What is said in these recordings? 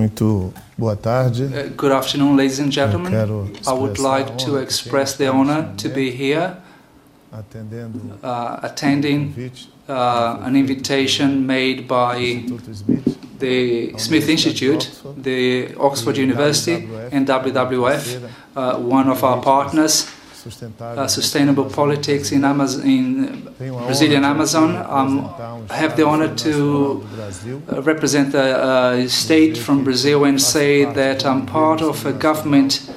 Muito boa tarde. Good afternoon, ladies and gentlemen. I would like to express the honor to be here, attending an invitation made by the Smith Institute, the Oxford University, and WWF, one of our partners, Sustainable Politics in Brazilian Amazon. I have the honor to represent the state from Brazil and say that I'm part of a government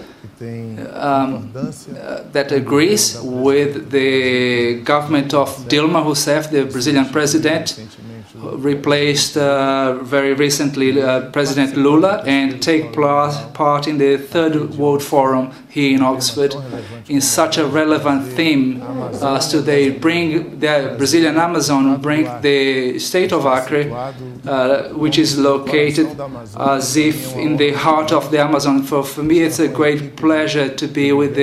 that agrees with the government of Dilma Rousseff, the Brazilian president, replaced very recently President Lula, and take part in the Third World Forum here in Oxford in such a relevant theme as today. Bring the Brazilian Amazon, bring the state of Acre, which is located as if in the heart of the Amazon. For me it's a great pleasure to be with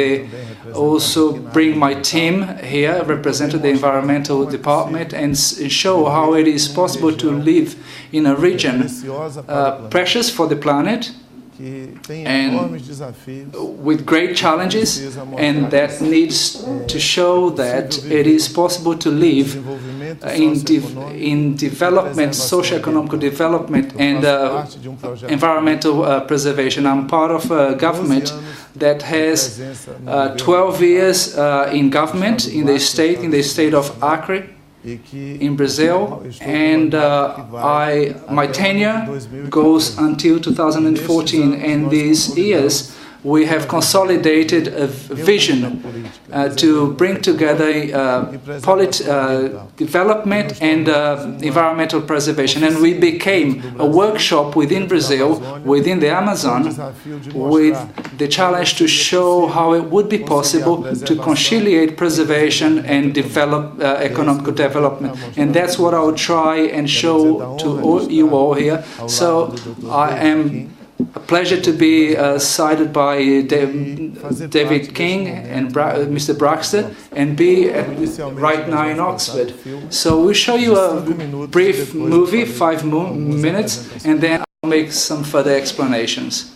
also bring my team here, represent the environmental department, and show how it is possible to live in a region precious for the planet and with great challenges, and that needs to show that it is possible to live in development, socio-economic development, and environmental preservation. I'm part of a government that has 12 years in government in the state of Acre, in Brazil, and my tenure goes until 2014, and these years we have consolidated a vision to bring together development and environmental preservation. And we became a workshop within Brazil, within the Amazon, with the challenge to show how it would be possible to conciliate preservation and develop economic development. And that's what I will try and show to you all here. So I am a pleasure to be cited by David King and Mr. Braxton, and be right now in Oxford. So we'll show you a brief movie, 5 minutes, and then I'll make some further explanations.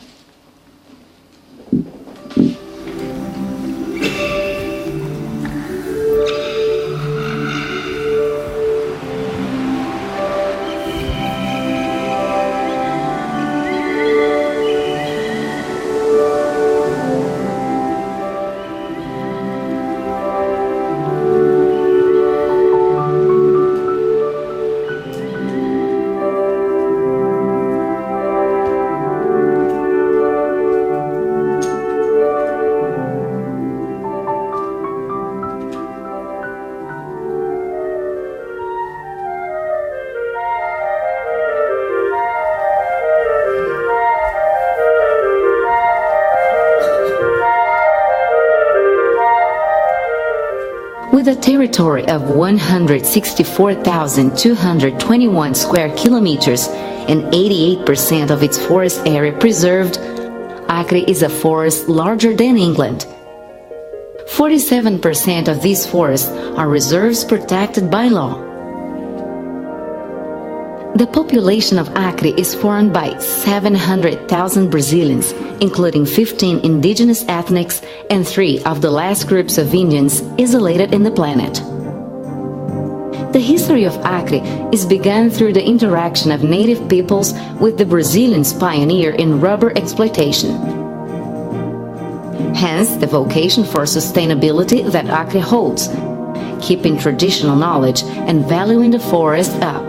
With a territory of 164,221 square kilometers and 88% of its forest area preserved, Acre is a forest larger than England. 47% of these forests are reserves protected by law. The population of Acre is formed by 700,000 Brazilians, including 15 indigenous ethnics and 3 of the last groups of Indians isolated in the planet. The history of Acre is begun through the interaction of native peoples with the Brazilians' pioneer in rubber exploitation. Hence, the vocation for sustainability that Acre holds, keeping traditional knowledge and valuing the forest up.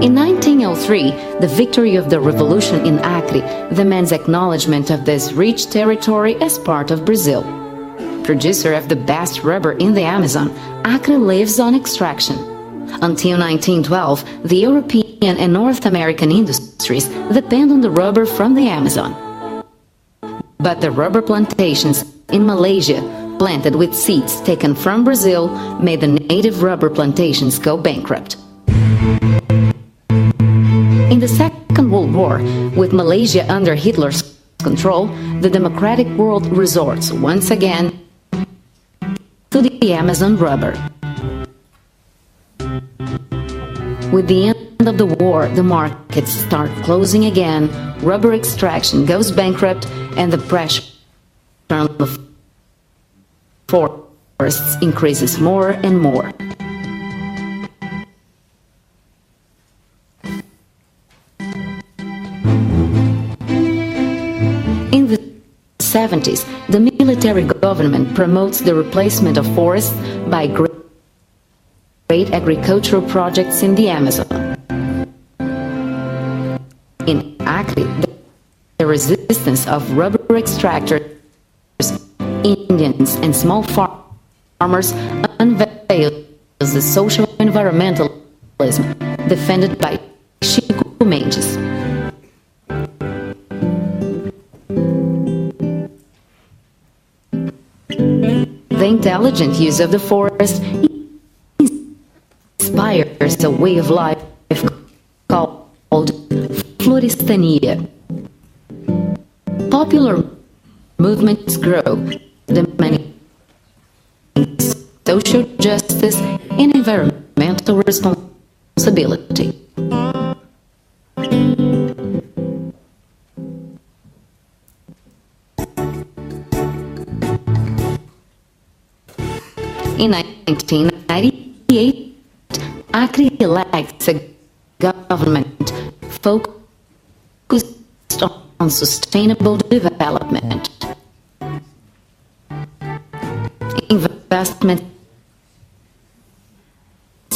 In 1903, the victory of the revolution in Acre demands acknowledgement of this rich territory as part of Brazil. Producer of the best rubber in the Amazon, Acre lives on extraction. Until 1912, the European and North American industries depend on the rubber from the Amazon. But the rubber plantations in Malaysia, planted with seeds taken from Brazil, made the native rubber plantations go bankrupt. In the Second World War, with Malaysia under Hitler's control, the democratic world resorts once again to the Amazon rubber. With the end of the war, the markets start closing again, rubber extraction goes bankrupt, and the pressure on the forests increases more and more. In the 70s, the military government promotes the replacement of forests by great agricultural projects in the Amazon. In Acre, the resistance of rubber extractors, Indians, and small farmers unveils the social environmentalism defended by Chico Mendes. The intelligent use of the forest inspires a way of life called floristania. Popular movements grow, demanding social justice and environmental responsibility. In 1998, Acre elects a government focused on sustainable development. Investment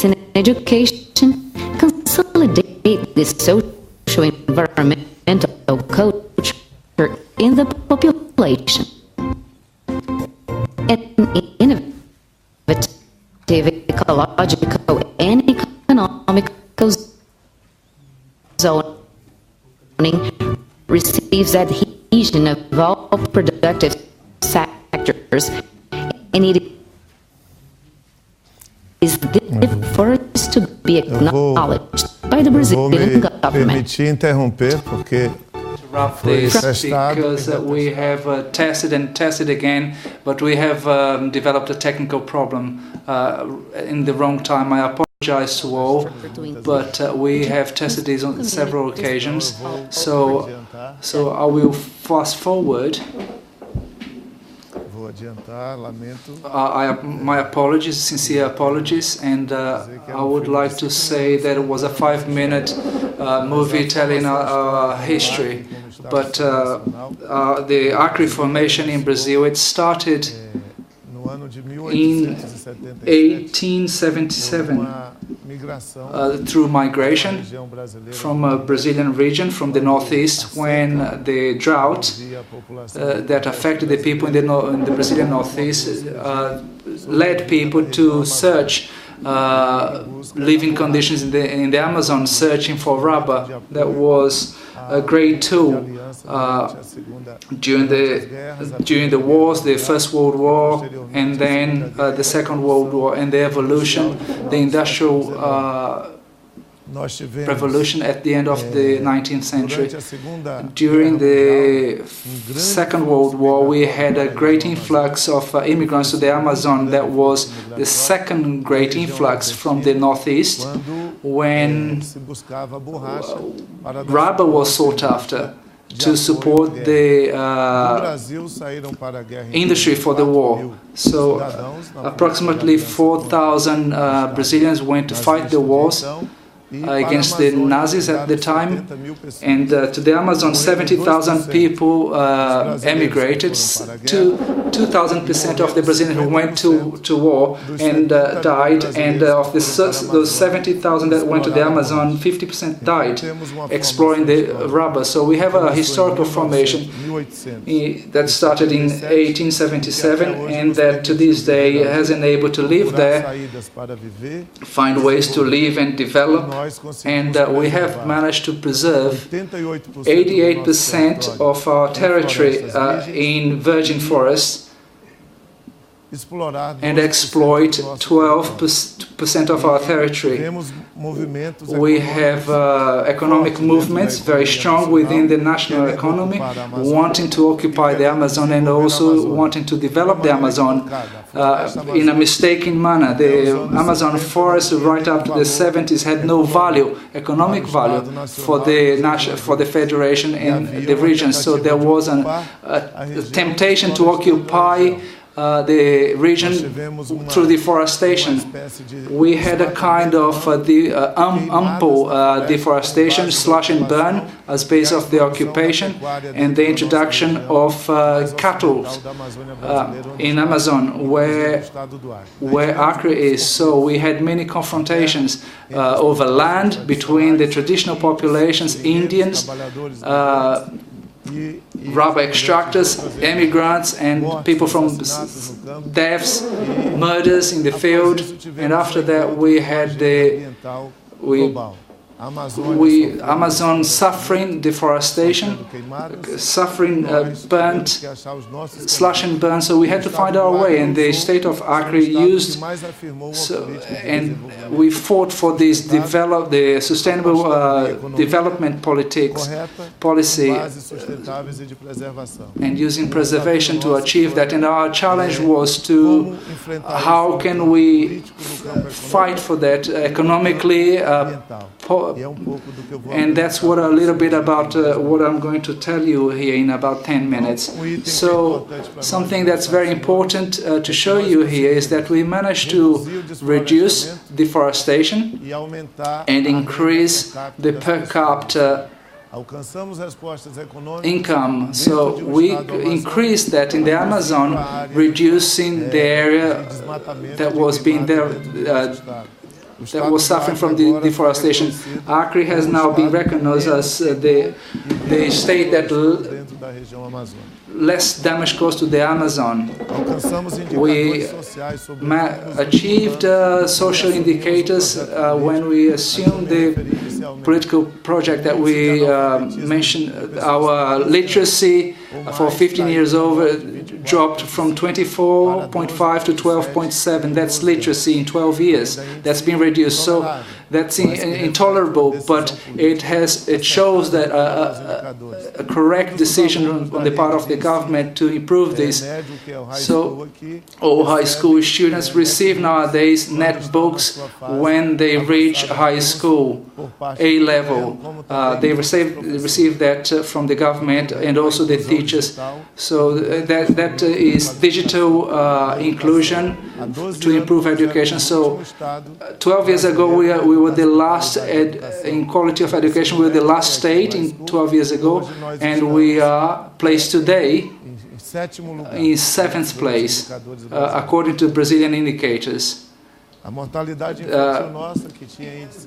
in education consolidate the social environmental culture in the population. And innovative ecological and economical zoning receives adhesion of all productive sectors, and it is first to be acknowledged by the Brazilian government. Permitir interromper porque because we have tested and tested again, but we have developed a technical problem in the wrong time. I apologize to all, but we have tested this on several occasions. So I will fast forward. My apologies, sincere apologies, and I would like to say that it was a 5-minute movie telling our history. But the Acre formation in Brazil, it started in 1877 through migration from a Brazilian region, from the northeast, when the drought that affected the people in the Brazilian northeast led people to search living conditions in the Amazon, searching for rubber. That was a great tool during the wars, the First World War, and then the Second World War, and the evolution, the industrial revolution at the end of the 19th century. During the Second World War, we had a great influx of immigrants to the Amazon. That was the second great influx from the northeast, when rubber was sought after to support the industry for the war. So approximately 4,000 Brazilians went to fight the wars against the Nazis at the time, and to the Amazon 70,000 people emigrated. 2,000% of the Brazilians who went to war and died, and of those 70,000 that went to the Amazon, 50% died exploring the rubber. So we have a historical formation that started in 1877 and that to this day has enabled to live there, find ways to live and develop. And we have managed to preserve 88% of our territory in virgin forests and exploit 12% of our territory. We have economic movements very strong within the national economy, wanting to occupy the Amazon and also wanting to develop the Amazon in a mistaken manner. The Amazon forest right up to the 70s had no value, economic value, for the federation and the region. So there was a temptation to occupy the region through deforestation. We had a kind of ample deforestation, slash and burn, as base of the occupation, and the introduction of cattle in Amazon, where Acre is. So we had many confrontations over land between the traditional populations, Indians, rubber extractors, immigrants, and people from deaths, murders in the field. And after that we had Amazon suffering deforestation, suffering burnt, slash and burn. So we had to find our way, and the state of Acre used, and we fought for this the sustainable development policy, and using preservation to achieve that. And our challenge was to how can we fight for that economically. And that's what a little bit about what I'm going to tell you here in about 10 minutes. So something that's very important to show you here is that we managed to reduce deforestation and increase the per capita income. So we increased that in the Amazon, reducing the area that was being there that was suffering from the deforestation. Acre has now been recognized as the state that less damage caused to the Amazon. We achieved social indicators when we assumed the political project that we mentioned. Our literacy for 15 years over dropped from 24.5 to 12.7. That's literacy in 12 years. That's been reduced. So that's intolerable, but it shows that a correct decision on the part of the government to improve this. So all high school students receive nowadays net books when they reach high school, A level. They receive that from the government and also the teachers. So that is digital inclusion to improve education. So 12 years ago we were the last in quality of education. We were the last state in 12 years ago, and we are placed today in 7th place according to Brazilian indicators.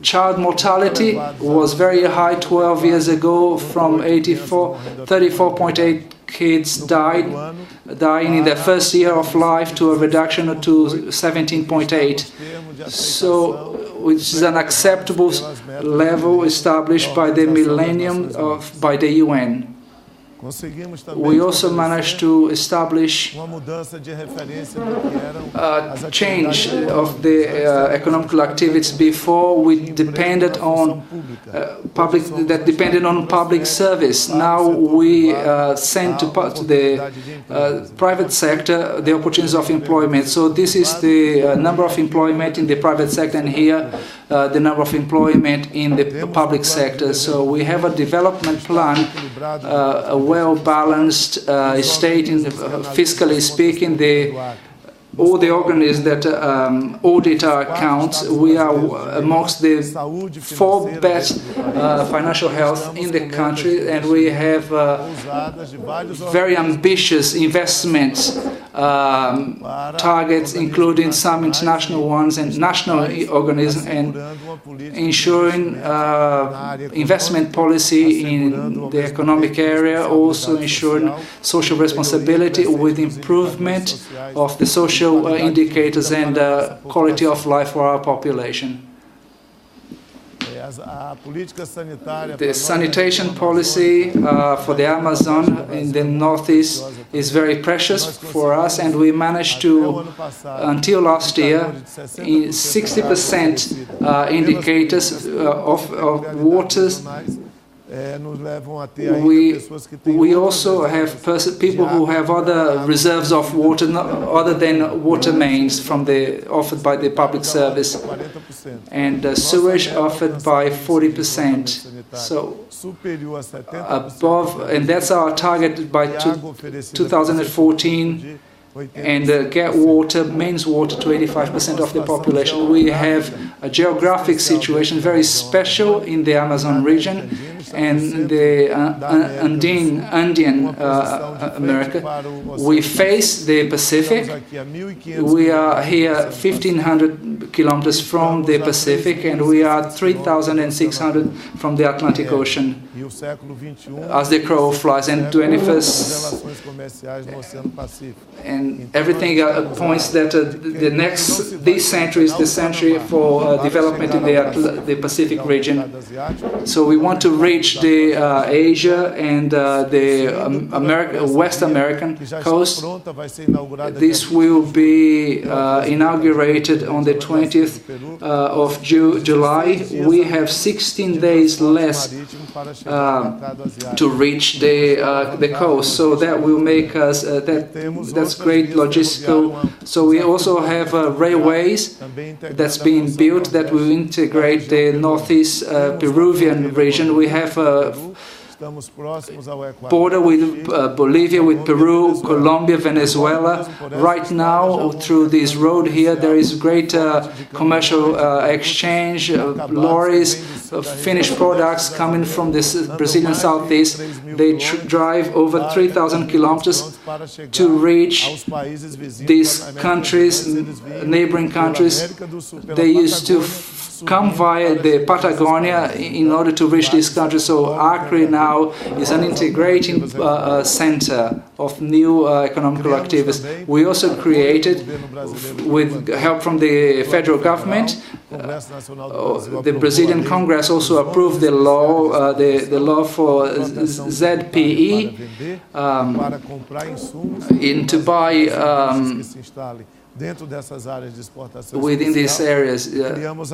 Child mortality was very high 12 years ago. From 34.8 kids dying in their first year of life to a reduction to 17.8. So, which is an acceptable level established by the millennium by the UN. We also managed to establish a change of the economical activities. Before we depended on public service. Now we send to the private sector the opportunities of employment. So this is the number of employment in the private sector, and here the number of employment in the public sector. So we have a development plan, a well-balanced state, fiscally speaking. All the organisms that audit our accounts, we are amongst the 4 best financial health in the country, and we have very ambitious investment targets, including some international ones and national organisms, and ensuring investment policy in the economic area, also ensuring social responsibility with improvement of the social indicators and quality of life for our population. The sanitation policy for the Amazon in the northeast is very precious for us, and we managed to, until last year, 60% indicators of waters. We also have people who have other reserves of water other than water mains offered by the public service, and sewage offered by 40%. So above, and that's our target by 2014. And get water, mains water, to 85% of the population. We have a geographic situation very special in the Amazon region and the Andean America. We face the Pacific. We are here 1,500 kilometers from the Pacific, and we are 3,600 from the Atlantic Ocean. As the crow flies, and 21st, and everything points that this century is the century for development in the Pacific region. So we want to reach the Asia and the West American coast. This will be inaugurated on the 20th of July. We have 16 days less to reach the coast, so that will make us that's great logistical. So we also have railways that's being built that will integrate the northeast Peruvian region. We have a border with Bolivia, with Peru, Colombia, Venezuela. Right now, through this road here, there is great commercial exchange, lorries, finished products coming from this Brazilian southeast. They drive over 3,000 kilometers to reach these countries, neighboring countries. They used to come via the Patagonia in order to reach this country. So Acre now is an integrating center of new economical activities. We also created, with help from the federal government, the Brazilian Congress also approved the law, the law for ZPE, to buy within these areas,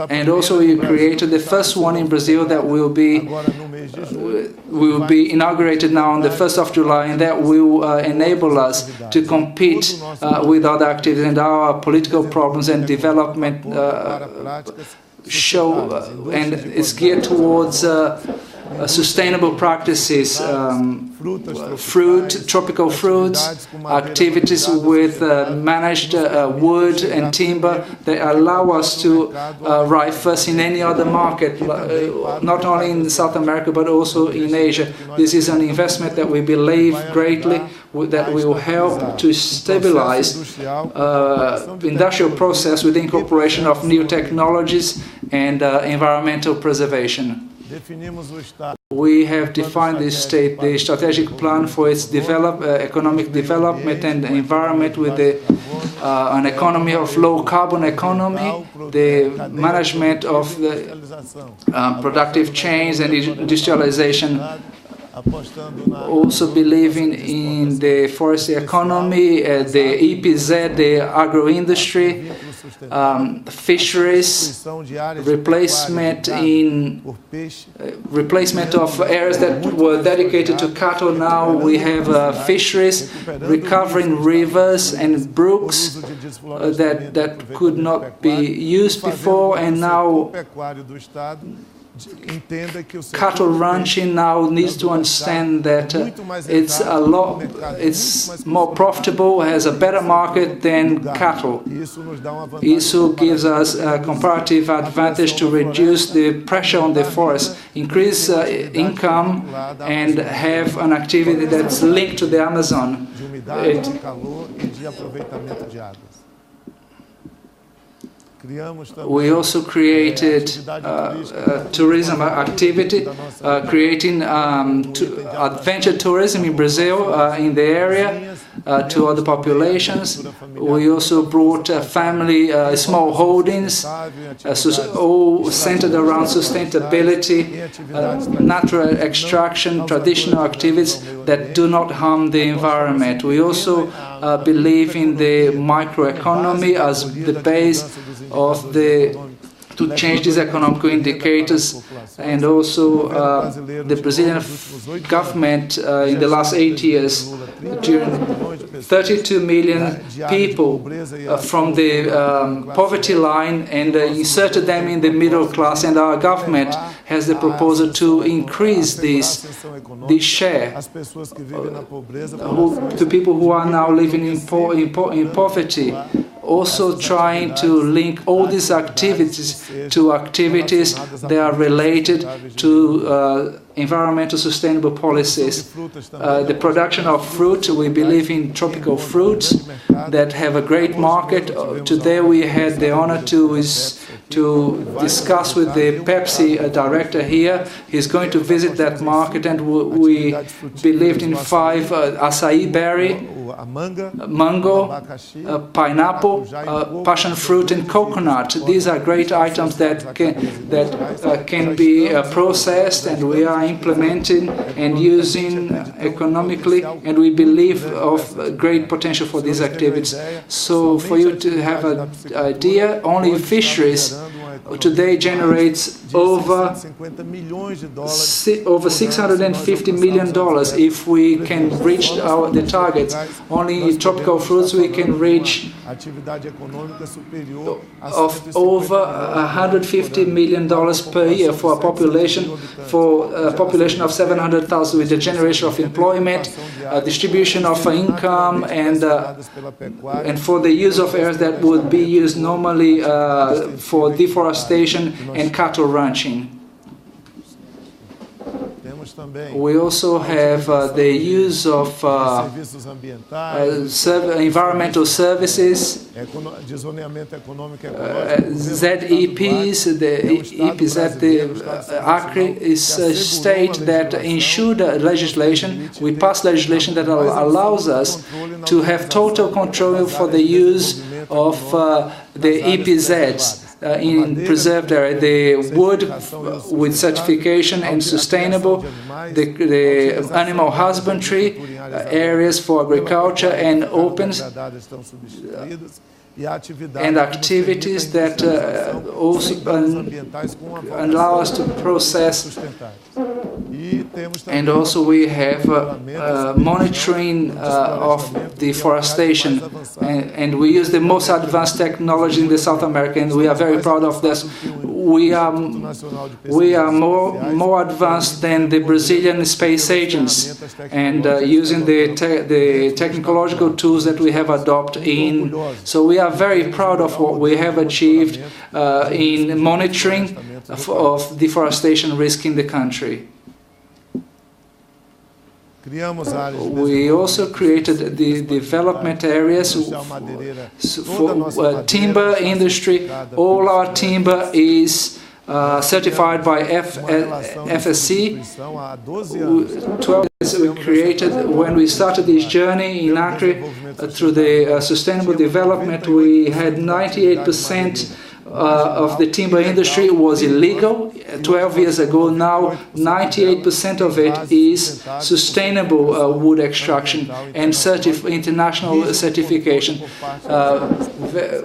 and also we created the first one in Brazil that will be inaugurated now on the 1st of July, and that will enable us to compete with other activities, and our political problems and development show, and it's geared towards sustainable practices, tropical fruits, activities with managed wood and timber that allow us to ride first in any other market, not only in South America but also in Asia. This is an investment that we believe greatly that will help to stabilize industrial process with the incorporation of new technologies and environmental preservation. We have defined the strategic plan for its economic development and environment with an economy of low carbon economy, the management of the productive chains and industrialization, also believing in the forestry economy, the EPZ, the agro-industry, fisheries, replacement of areas that were dedicated to cattle. Now we have fisheries, recovering rivers and brooks that could not be used before, and now cattle ranching now needs to understand that it's more profitable, has a better market than cattle. This gives us a comparative advantage to reduce the pressure on the forest, increase income, and have an activity that's linked to the Amazon. We also created tourism activity, creating adventure tourism in Brazil, in the area, to other populations. We also brought family small holdings, all centered around sustainability, natural extraction, traditional activities that do not harm the environment. We also believe in the microeconomy as the base of to change these economic indicators, and also the Brazilian government in the last 8 years, during 32 million people from the poverty line and inserted them in the middle class, and our government has the proposal to increase this share to people who are now living in poverty. Also trying to link all these activities to activities that are related to environmental sustainable policies. The production of fruit, we believe in tropical fruits that have a great market. Today we had the honor to discuss with the Pepsi director here. He's going to visit that market, and we believed in 5 acai berry, mango, pineapple, passion fruit and coconut. These are great items that can be processed, and we are implementing and using economically, and we believe of great potential for these activities. So for you to have an idea, only fisheries today generates over $650 million. If we can reach the targets, only in tropical fruits we can reach of over $150 million per year for a population of 700,000, with the generation of employment, distribution of income, and for the use of areas that would be used normally for deforestation and cattle ranching. We also have the use of environmental services, ZEPs. The EPs at the Acre is a state that ensured legislation. We passed legislation that allows us to have total control for the use of the EPZs. In preserved area, the wood with certification and sustainable, the animal husbandry, areas for agriculture and opens, and activities that also allow us to process. And also we have monitoring of deforestation, and we use the most advanced technology in the South America, and we are very proud of this. We are more advanced than the Brazilian space agents, and using the technological tools that we have adopted in. So we are very proud of what we have achieved in monitoring of deforestation risk in the country. We also created the development areas for timber industry. All our timber is certified by FSC. 12 years we created when we started this journey in Acre through the sustainable development. We had 98% of the timber industry was illegal 12 years ago. Now 98% of it is sustainable wood extraction and international certification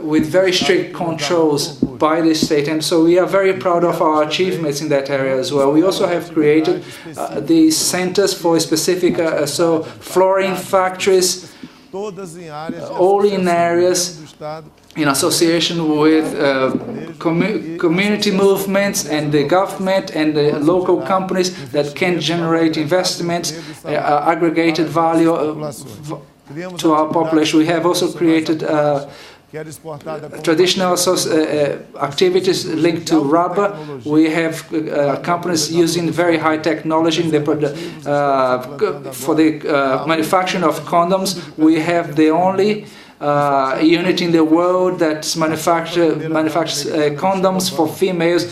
with very strict controls by the state. And so we are very proud of our achievements in that area as well. We also have created these centers for specific flooring factories, all in areas in association with community movements and the government and the local companies that can generate investments, aggregated value to our population. We have also created traditional activities linked to rubber. We have companies using very high technology for the manufacturing of condoms. We have the only unit in the world that manufactures condoms for females.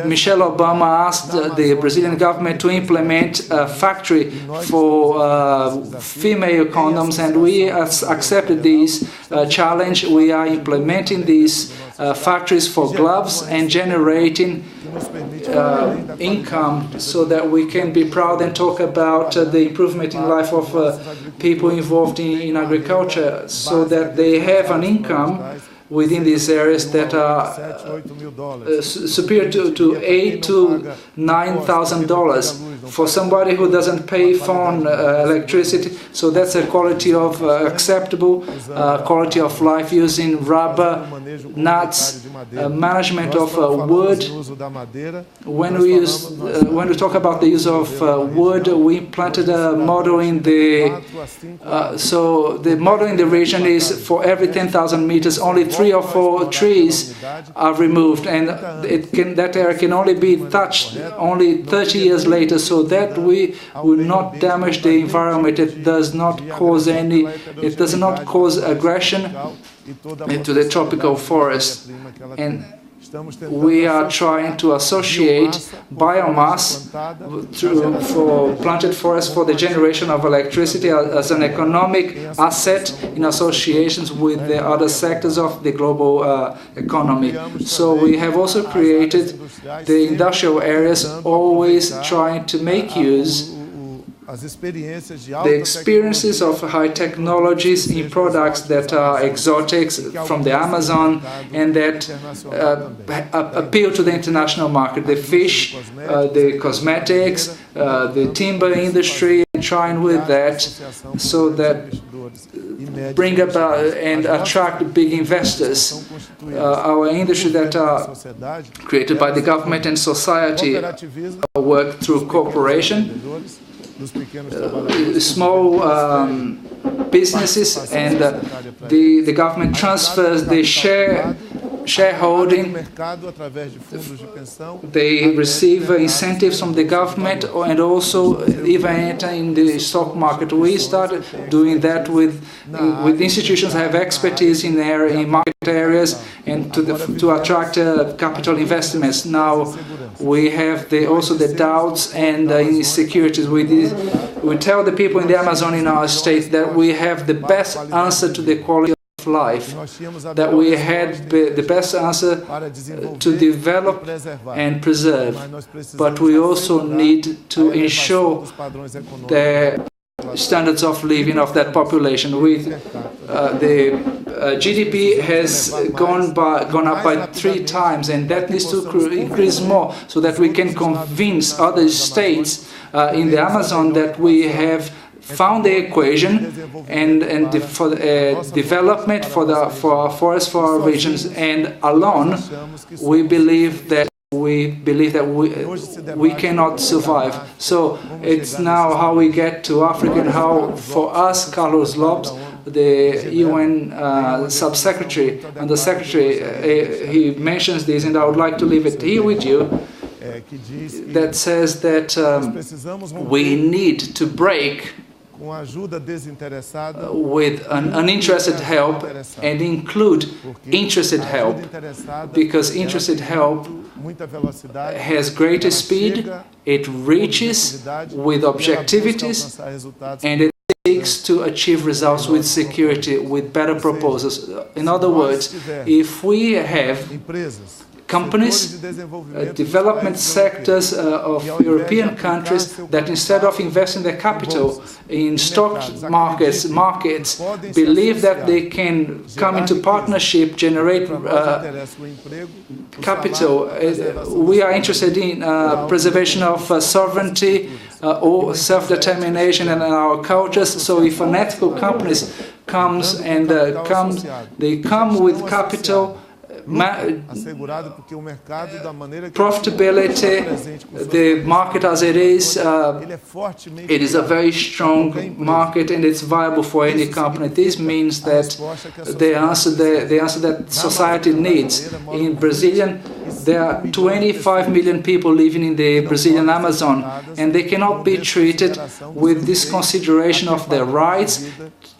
Michelle Obama asked the Brazilian government to implement a factory for female condoms, and we accepted this challenge. We are implementing these factories for gloves and generating income so that we can be proud and talk about the improvement in life of people involved in agriculture, so that they have an income within these areas that are superior to $8,000 to $9,000 for somebody who doesn't pay phone electricity. So that's a quality of acceptable quality of life, using rubber, nuts, management of wood. When we talk about the use of wood, we implanted a model in the so the model in the region is for every 10,000 meters, only 3 or 4 trees are removed, and that area can only be touched only 30 years later, so that we will not damage the environment. It does not cause aggression into the tropical forest. And we are trying to associate biomass for planted forests for the generation of electricity as an economic asset in associations with the other sectors of the global economy. So we have also created the industrial areas, always trying to make use the experiences of high technologies in products that are exotics from the Amazon and that appeal to the international market. The fish, the cosmetics, the timber industry, trying with that so that bring about and attract big investors. Our industry that are created by the government and society work through cooperation. Small businesses, and the government transfers the shareholding. They receive incentives from the government and also even enter in the stock market. We started doing that with institutions that have expertise in market areas and to attract capital investments. Now we have also the doubts and insecurities. We tell the people in the Amazon in our state that we have the best answer to the quality of life, that we had the best answer to develop and preserve, but we also need to ensure the standards of living of that population. The GDP has gone up by 3 times, and that needs to increase more so that we can convince other states in the Amazon that we have found the equation for development for our forests, for our regions, and alone we believe that we cannot survive. So it's now how we get to Africa, and how for us, Carlos Lopes, the UN sub-secretary and the secretary, he mentions this, and I would like to leave it here with you, that says that we need to break with uninterested help and include interested help, because interested help has greater speed, it reaches with objectivities, and it seeks to achieve results with security, with better proposals. In other words, if we have companies, development sectors of European countries that instead of investing their capital in stock markets, believe that they can come into partnership, generate capital. We are interested in preservation of sovereignty or self-determination in our cultures. So if an ethical companies they come with capital, profitability, the market as it is a very strong market, and it's viable for any company. This means that the answer that society needs. In Brazilian There are 25 million people living in the Brazilian Amazon, and they cannot be treated with this consideration of their rights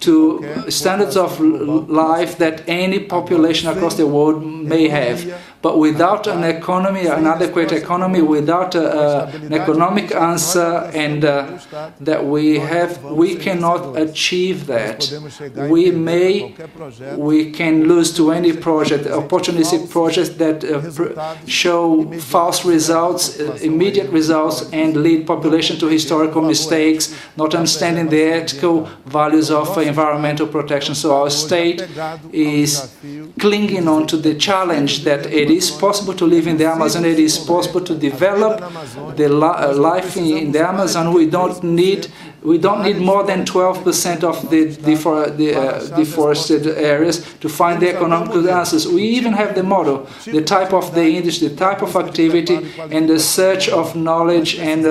to standards of life that any population across the world may have. But without an economy, an adequate economy, without an economic answer and that we have, we cannot achieve that. We can lose to any project, opportunistic projects that show false results, immediate results, and lead population to historical mistakes, not understanding the ethical values of environmental protection. So our state is clinging on to the challenge that it is possible to live in the Amazon, it is possible to develop the life in the Amazon. We don't need more than 12% of the deforested areas to find the economical answers. We even have the model, the type of the industry, the type of activity, and the search of knowledge. And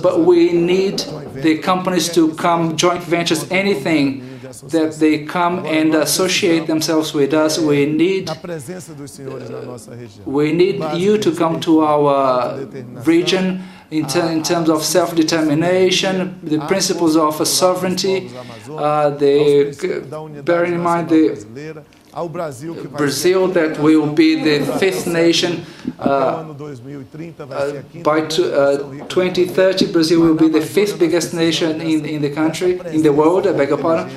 but we need the companies to come, joint ventures, anything that they come and associate themselves with us. We need you to come to our region in terms of self-determination, the principles of sovereignty, bearing in mind the Brazil that will be the fifth nation by 2030. Brazil will be the fifth biggest nation in the country, in the world, I beg your pardon.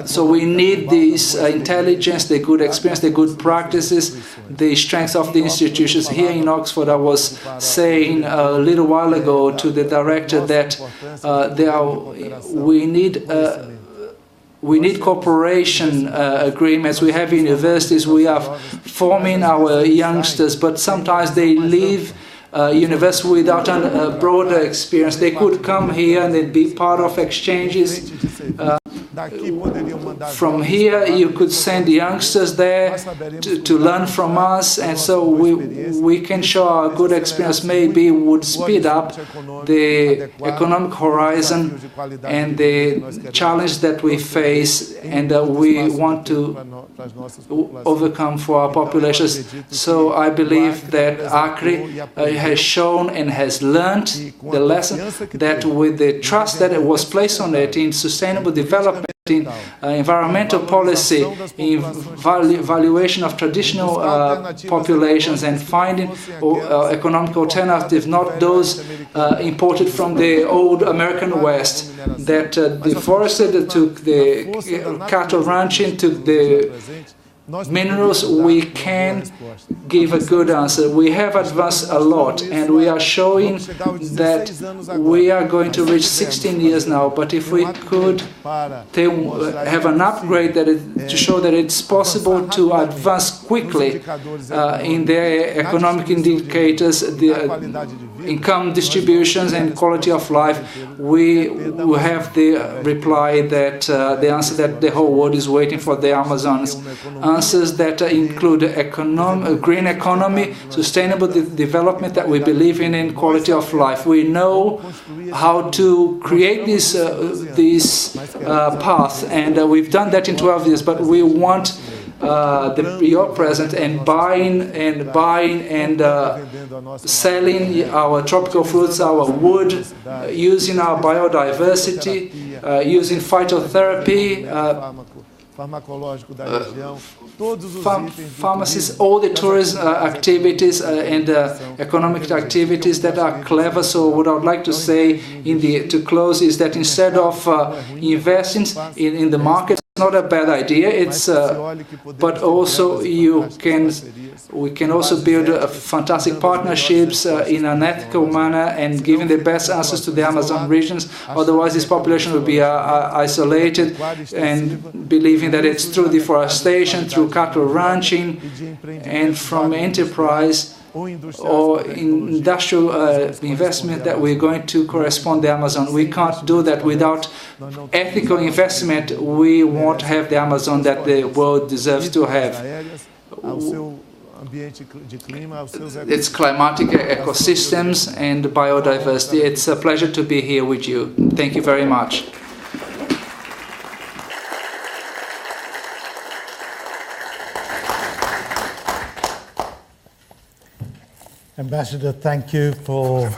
So we need this intelligence, the good experience, the good practices, the strength of the institutions. Here in Oxford, I was saying a little while ago to the director that we need cooperation agreements. We have universities, we are forming our youngsters, but sometimes they leave university without a broader experience. They could come here and they'd be part of exchanges. From here, you could send youngsters there to learn from us, and so we can show our good experience. Maybe would speed up the economic horizon and the challenge that we face, and we want to overcome for our populations. So I believe that Acre has shown and has learned the lesson that with the trust that it was placed on it in sustainable development, in environmental policy, in valuation of traditional populations, and finding economic alternatives, not those imported from the old American West, that deforested, took the cattle ranching, took the minerals. We can give a good answer. We have advanced a lot, and we are showing that we are going to reach 16 years now. But if we could have an upgrade to show that it's possible to advance quickly in the economic indicators, the income distributions and quality of life, we will have the reply that the answer that the whole world is waiting for, the Amazons. Answers that include green economy, sustainable development that we believe in quality of life. We know how to create this path, and we've done that in 12 years, but we want your presence and buying and selling our tropical fruits, our wood, using our biodiversity, using phytotherapy, pharmacies, all the tourism activities and economic activities that are clever. So what I would like to say to close is that instead of investing in the market, it's not a bad idea. It's but also we can also build fantastic partnerships in an ethical manner and giving the best answers to the Amazon regions. Otherwise, this population will be isolated and believing that it's through deforestation, through cattle ranching, and from enterprise or industrial investment that we're going to correspond the Amazon. We can't do that without ethical investment. We won't have the Amazon that the world deserves to have. Its climatic ecosystems and biodiversity. It's a pleasure to be here with you. Thank you very much. Ambassador, thank you for